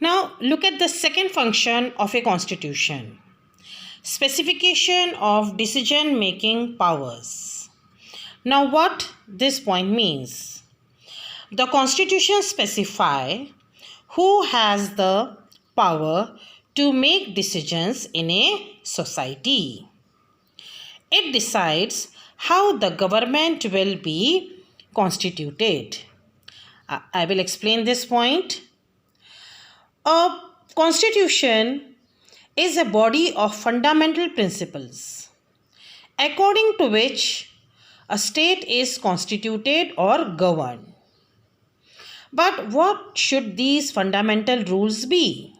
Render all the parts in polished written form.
Now look at the second function of a constitution. Specification of decision making powers. Now what this point means? The constitution specify who has the power to make decisions in a society. It decides how the government will be constituted. I will explain this point. A constitution is a body of fundamental principles according to which a state is constituted or governed. But what should these fundamental rules be?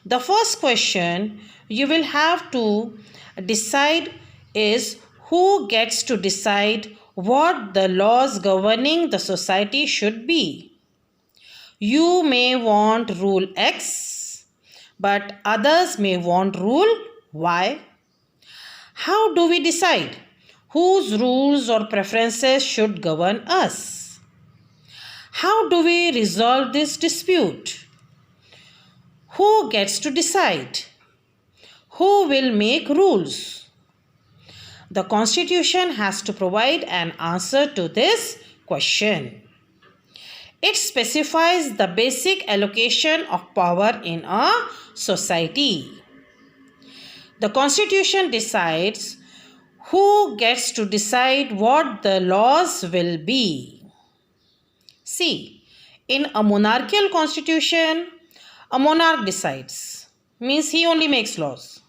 The first question you will have to decide is who gets to decide what the laws governing the society should be. You may want rule X, but others may want rule Y. How do we decide whose rules or preferences should govern us? How do we resolve this dispute? Who gets to decide? Who will make rules? The Constitution has to provide an answer to this question. It specifies the basic allocation of power in a society. The Constitution decides who gets to decide what the laws will be. See, in a monarchical constitution, a monarch decides, means he only makes laws.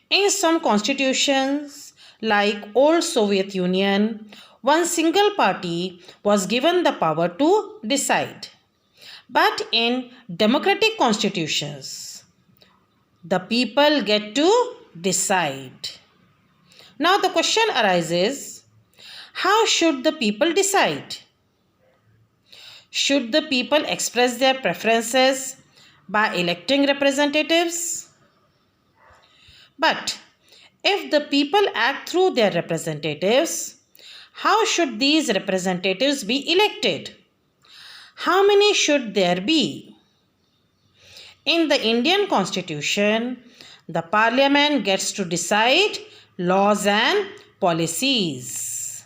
In some constitutions, like old Soviet Union, one single party was given the power to decide. But in democratic constitutions, the people get to decide. Now the question arises, how should the people decide? Should the people express their preferences by electing representatives? But if the people act through their representatives, how should these representatives be elected? How many should there be? In the Indian Constitution, the Parliament gets to decide laws and policies.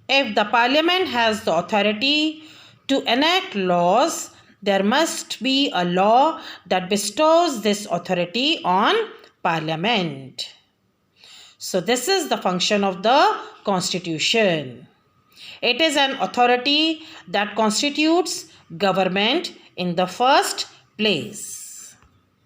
If the Parliament has the authority to enact laws, there must be a law that bestows this authority on Parliament. So this is the function of the Constitution. It is an authority that constitutes government in the first place.